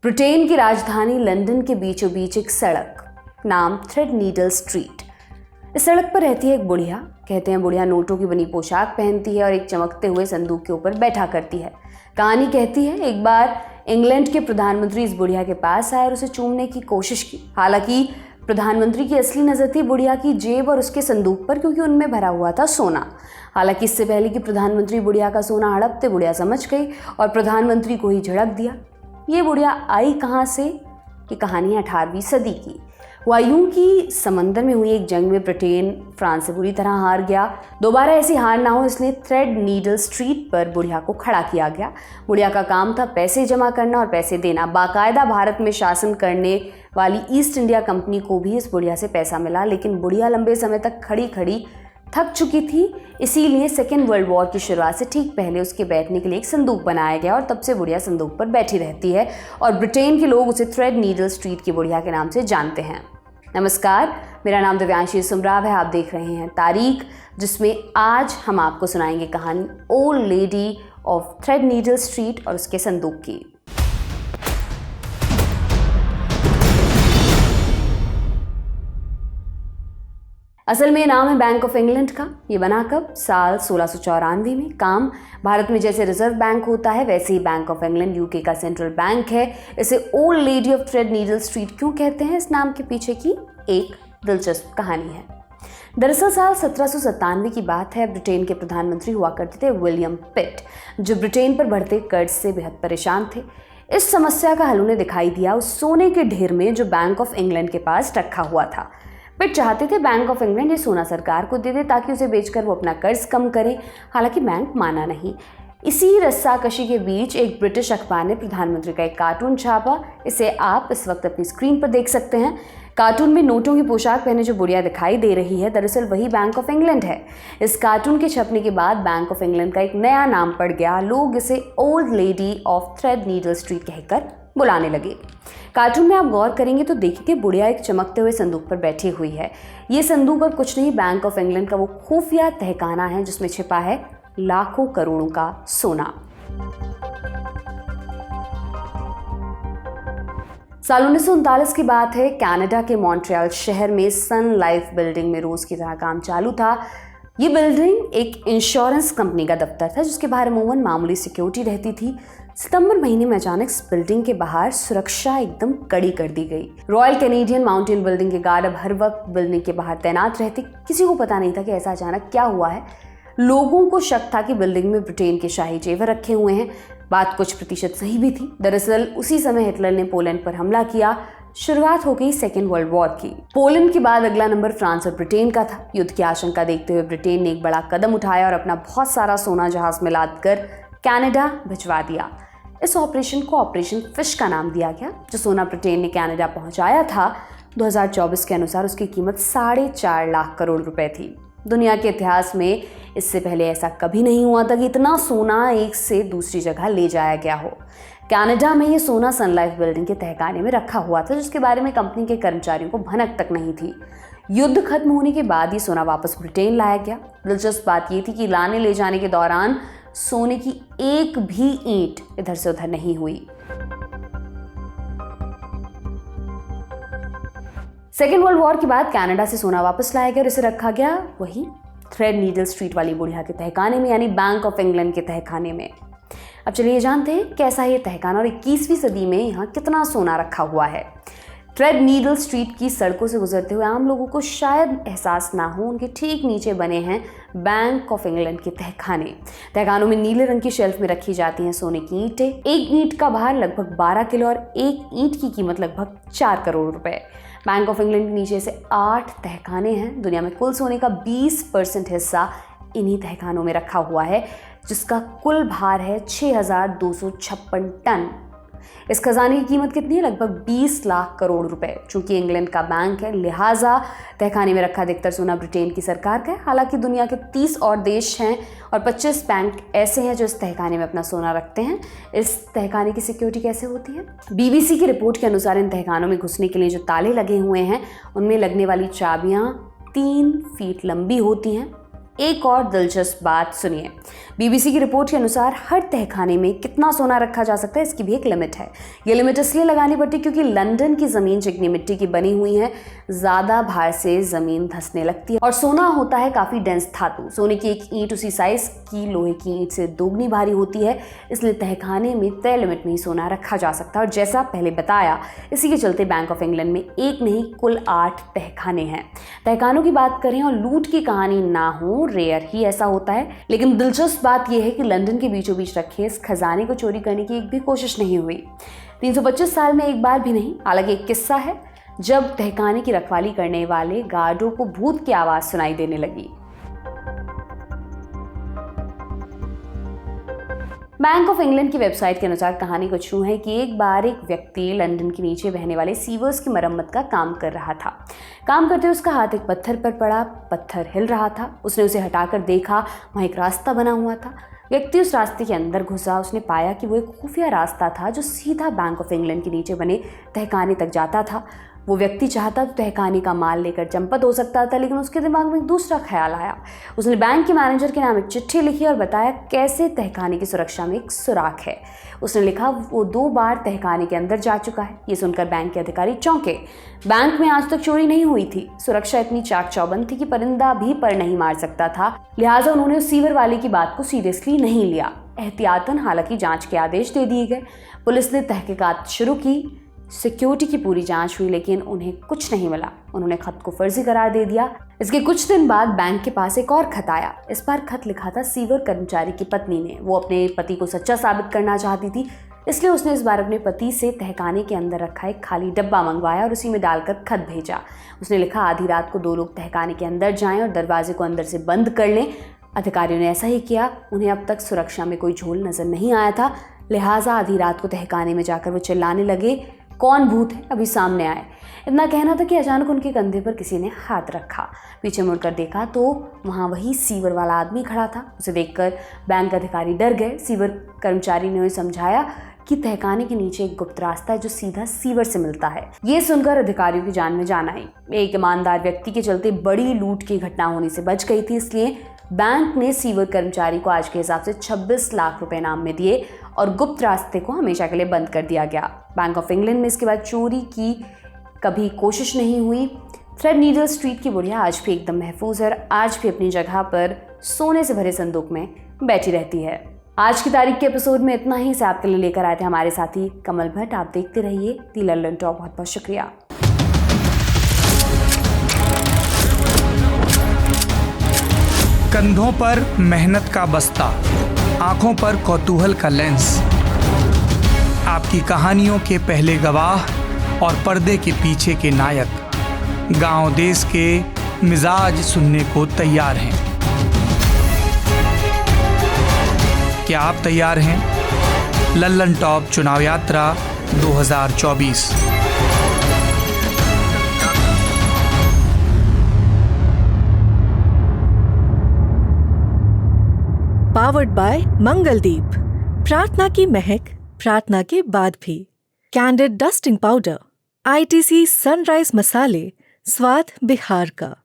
Britain की राजधानी London के बीचों बीच एक सड़क, नाम थ्रेडनीडल स्ट्रीट। इस सड़क पर रहती है एक बुढ़िया। कहते हैं बुढ़िया नोटों की बनी पोशाक पहनती है और एक चमकते हुए संदूक के ऊपर बैठा करती है। कहानी कहती है एक बार इंग्लैंड के प्रधानमंत्री इस बुढ़िया के पास आए और उसे चूमने की कोशिश की। हालांकि प्रधानमंत्री की असली नजर थी बुढ़िया की जेब और उसके संदूक पर, क्योंकि उनमें भरा हुआ था सोना। हालांकि इससे पहले कि प्रधानमंत्री बुढ़िया का सोना हड़पते, बुढ़िया समझ गई और प्रधानमंत्री को ही झड़क दिया। ये बुढ़िया आई कहाँ से? ये कहानी है 18वीं सदी की। हुआ यूं कि समंदर में हुई एक जंग में ब्रिटेन फ्रांस से बुरी तरह हार गया। दोबारा ऐसी हार ना हो इसलिए थ्रेडनीडल स्ट्रीट पर बुढ़िया को खड़ा किया गया। बुढ़िया का काम था पैसे जमा करना और पैसे देना। बाकायदा भारत में शासन करने वाली ईस्ट इंडिया कंपनी को भी इस बुढ़िया से पैसा मिला, लेकिन बुढ़िया लंबे समय तक खड़ी खड़ी थक चुकी थी। इसीलिए सेकेंड वर्ल्ड वॉर की शुरुआत से ठीक पहले उसके बैठने के लिए एक संदूक बनाया गया और तब से बुढ़िया संदूक पर बैठी रहती है और ब्रिटेन के लोग उसे थ्रेडनीडल स्ट्रीट की बुढ़िया के नाम से जानते हैं। नमस्कार, मेरा नाम दिव्यांशी सुमराव है। आप देख रहे हैं तारीख, जिसमें आज हम आपको सुनाएंगे कहानी ओल्ड लेडी ऑफ थ्रेडनीडल स्ट्रीट और उसके संदूक की। असल में नाम है बैंक ऑफ इंग्लैंड का। ये बना कब? साल 1694 में। काम भारत में जैसे रिजर्व बैंक होता है वैसे ही बैंक ऑफ इंग्लैंड यूके का सेंट्रल बैंक है। इसे ओल्ड लेडी ऑफ थ्रेडनीडल स्ट्रीट क्यों कहते हैं, इस नाम के पीछे की एक दिलचस्प कहानी है। दरअसल साल 1797 की बात है। ब्रिटेन के प्रधानमंत्री हुआ करते थे विलियम पिट, जो ब्रिटेन पर बढ़ते कर्ज से बेहद परेशान थे। इस समस्या का हल उन्हें दिखाई दिया उस सोने के ढेर में जो बैंक ऑफ इंग्लैंड के पास रखा हुआ था। पिट चाहते थे बैंक ऑफ इंग्लैंड ये सोना सरकार को दे दे ताकि उसे बेचकर वो अपना कर्ज कम करे। हालांकि बैंक माना नहीं। इसी रस्साकशी के बीच एक ब्रिटिश अखबार ने प्रधानमंत्री का एक कार्टून छापा। इसे आप इस वक्त अपनी स्क्रीन पर देख सकते हैं। कार्टून में नोटों की पोशाक पहने जो बुढ़िया दिखाई दे रही है, दरअसल वही बैंक ऑफ इंग्लैंड है। इस कार्टून के छपने के बाद बैंक ऑफ इंग्लैंड का एक नया नाम पड़ गया। लोग इसे ओल्ड लेडी ऑफ थ्रेडनीडल स्ट्रीट कहकर बुलाने लगे। कार्टून में आप गौर करेंगे तो देखेंगे बुढ़िया एक चमकते हुए संदूक पर बैठी हुई है। ये संदूक और कुछ नहीं, बैंक ऑफ इंग्लैंड का वो खुफिया तहखाना है जिसमें छिपा है लाखों करोड़ों का सोना। साल 1939 की बात है। कनाडा के मॉन्ट्रियल शहर में सन लाइफ बिल्डिंग में रोज की तरह काम चालू था। ये बिल्डिंग एक इंश्योरेंस कंपनी का दफ्तर था जिसके बाहर अमूमन मामूली सिक्योरिटी रहती थी। सितंबर महीने में अचानक इस बिल्डिंग के बाहर सुरक्षा एकदम कड़ी कर दी गई। रॉयल कैनेडियन माउंटेन बिल्डिंग के गार्ड अब हर वक्त बिल्डिंग के बाहर तैनात रहते। किसी को पता नहीं था कि ऐसा अचानक क्या हुआ है। लोगों को शक था कि बिल्डिंग में ब्रिटेन के शाही जेवर रखे हुए हैं। बात कुछ प्रतिशत सही भी थी। दरअसल उसी समय हिटलर ने पोलैंड पर हमला किया। शुरुआत हो गई सेकेंड वर्ल्ड वॉर की। पोलैंड के बाद अगला नंबर फ्रांस और ब्रिटेन का था। युद्ध की आशंका देखते हुए ब्रिटेन ने एक बड़ा कदम उठाया और अपना बहुत सारा सोना जहाज में लादकर कनाडा भिजवा दिया। इस ऑपरेशन को ऑपरेशन फिश का नाम दिया गया। जो सोना ब्रिटेन ने कनाडा पहुंचाया था 2024 के अनुसार उसकी कीमत 4.5 लाख करोड़ रुपए थी। दुनिया के इतिहास में इससे पहले ऐसा कभी नहीं हुआ था कि इतना सोना एक से दूसरी जगह ले जाया गया हो। कनाडा में ये सोना सन लाइफ बिल्डिंग के तहखाने में रखा हुआ था, जिसके बारे में कंपनी के कर्मचारियों को भनक तक नहीं थी। युद्ध खत्म होने के बाद ये सोना वापस ब्रिटेन लाया गया। दिलचस्प बात ये थी कि लाने ले जाने के दौरान सोने की एक भी ईंट इधर से उधर नहीं हुई। सेकेंड वर्ल्ड वॉर के बाद कनाडा से सोना वापस लाया गया और इसे रखा गया वही थ्रेडनीडल स्ट्रीट वाली बुढ़िया के तहखाने में, यानी बैंक ऑफ इंग्लैंड के तहखाने में। अब चलिए जानते हैं कैसा है ये तहखाना और 21वीं सदी में यहाँ कितना सोना रखा हुआ है। थ्रेडनीडल स्ट्रीट की सड़कों से गुजरते हुए आम लोगों को शायद एहसास ना हो, उनके ठीक नीचे बने हैं बैंक ऑफ इंग्लैंड के तहखाने। तहखानों में नीले रंग की शेल्फ में रखी जाती हैं सोने की ईंटें। एक ईंट का भार लगभग 12 किलो और एक ईंट की कीमत लगभग 4 करोड़ रुपए। बैंक ऑफ इंग्लैंड के नीचे से 8 तहखाने हैं। दुनिया में कुल सोने का 20% हिस्सा इन्हीं तहखानों में रखा हुआ है, जिसका कुल भार है 6256 टन। इस खजाने की कीमत कितनी है? लगभग 20 लाख करोड़ रुपए। चूंकि इंग्लैंड का बैंक है, लिहाजा तहखाने में रखा अधिकतर सोना ब्रिटेन की सरकार का है। हालांकि दुनिया के 30 और देश हैं और 25 बैंक ऐसे हैं जो इस तहखाने में अपना सोना रखते हैं। इस तहखाने की सिक्योरिटी कैसे होती है? बीबीसी की रिपोर्ट के अनुसार इन तहखानों में घुसने के लिए जो ताले लगे हुए हैं उनमें लगने वाली चाबियां 3 फीट लंबी होती हैं। एक और दिलचस्प बात सुनिए। बीबीसी की रिपोर्ट के अनुसार हर तहखाने में कितना सोना रखा जा सकता है, इसकी भी एक लिमिट है। ये लिमिट इसलिए लगानी पड़ती क्योंकि लंदन की ज़मीन चिकनी मिट्टी की बनी हुई है, ज़्यादा भार से ज़मीन धंसने लगती है और सोना होता है काफ़ी डेंस धातु। सोने की एक ईंट उसी साइज की लोहे की ईंट से दोगुनी भारी होती है, इसलिए तहखाने में तय लिमिट में ही सोना रखा जा सकता है। और जैसा पहले बताया, इसी के चलते बैंक ऑफ इंग्लैंड में एक नहीं कुल 8 तहखाने हैं। तहखानों की बात करें और लूट की कहानी ना हो, रेयर ही ऐसा होता है। लेकिन दिलचस्प बात यह है कि लंदन के बीचों बीच रखे इस खजाने को चोरी करने की एक भी कोशिश नहीं हुई। 325 साल में एक बार भी नहीं। हालांकि एक किस्सा है, जब तहखाने की रखवाली करने वाले गार्डों को भूत की आवाज सुनाई देने लगी। बैंक ऑफ इंग्लैंड की वेबसाइट के अनुसार कहानी कुछ यूं है कि एक बार एक व्यक्ति लंदन के नीचे बहने वाले सीवर्स की मरम्मत का काम कर रहा था। काम करते उसका हाथ एक पत्थर पर पड़ा, पत्थर हिल रहा था। उसने उसे हटाकर देखा, वहाँ एक रास्ता बना हुआ था। व्यक्ति उस रास्ते के अंदर घुसा। उसने पाया कि वो एक खुफिया रास्ता था जो सीधा बैंक ऑफ इंग्लैंड के नीचे बने तहखाने तक जाता था। वो व्यक्ति चाहता तो तहखाने का माल लेकर चंपत हो सकता था, लेकिन उसके दिमाग में एक दूसरा ख्याल आया। उसने बैंक के मैनेजर के नाम एक चिट्ठी लिखी और बताया कैसे तहखाने की सुरक्षा में एक सुराख है। उसने लिखा वो 2 बार तहखाने के अंदर जा चुका है। ये सुनकर बैंक के अधिकारी चौंके। बैंक में आज तक चोरी नहीं हुई थी, सुरक्षा इतनी चाक चौबंद थी कि परिंदा भी पर नहीं मार सकता था। लिहाजा उन्होंने उस सीवर वाले की बात को सीरियसली नहीं लिया। एहतियातन हालांकि जांच के आदेश दे दिए गए। पुलिस ने तहकीकात शुरू की, सिक्योरिटी की पूरी जांच हुई, लेकिन उन्हें कुछ नहीं मिला। उन्होंने खत को फर्जी करार दे दिया। इसके कुछ दिन बाद बैंक के पास एक और खत आया। इस बार खत लिखा था सीवर कर्मचारी की पत्नी ने। वो अपने पति को सच्चा साबित करना चाहती थी, इसलिए उसने इस बार अपने पति से तहखाने के अंदर रखा एक खाली डब्बा मंगवाया और उसी में डालकर खत भेजा। उसने लिखा आधी रात को 2 लोग तहखाने के अंदर जाएं और दरवाजे को अंदर से बंद कर लें। अधिकारियों ने ऐसा ही किया। उन्हें अब तक सुरक्षा में कोई झोल नजर नहीं आया था, लिहाजा आधी रात को तहखाने में जाकर वो चिल्लाने लगे, कौन भूत है, अभी सामने आए। इतना कहना था कि अचानक उनके कंधे पर किसी ने हाथ रखा। पीछे मुड़कर देखा तो वहाँ वही सीवर वाला आदमी खड़ा था। उसे देखकर बैंक अधिकारी डर गए। सीवर कर्मचारी ने उन्हें समझाया कि तहखाने के नीचे एक गुप्त रास्ता है जो सीधा सीवर से मिलता है। ये सुनकर अधिकारियों की जान में जान आई। एक ईमानदार व्यक्ति के चलते बड़ी लूट की घटना होने से बच गई थी, इसलिए बैंक ने सीवर कर्मचारी को आज के हिसाब से 26 लाख रुपए इनाम में दिए और गुप्त रास्ते को हमेशा के लिए बंद कर दिया गया। बैंक ऑफ इंग्लैंड में इसके बाद चोरी की कभी कोशिश नहीं हुई। थ्रेडनीडल स्ट्रीट की बुढ़िया आज भी एकदम महफूज है और आज भी अपनी जगह पर सोने से भरे संदूक में बैठी रहती है। आज की तारीख के एपिसोड में इतना ही। इसे आपके लिए लेकर आए थे हमारे साथी कमल भट्ट। आप देखते रहिए दी लंदन टॉप। बहुत बहुत शुक्रिया। कंधों पर मेहनत का बस्ता, आंखों पर कौतूहल का लेंस, आपकी कहानियों के पहले गवाह और पर्दे के पीछे के नायक, गांव देश के मिजाज सुनने को तैयार हैं। क्या आप तैयार हैं? लल्लन टॉप चुनाव यात्रा 2024। Powered by Mangaldeep. प्रार्थना की महक प्रार्थना के बाद भी। Candid dusting powder, ITC sunrise मसाले, स्वाद बिहार का।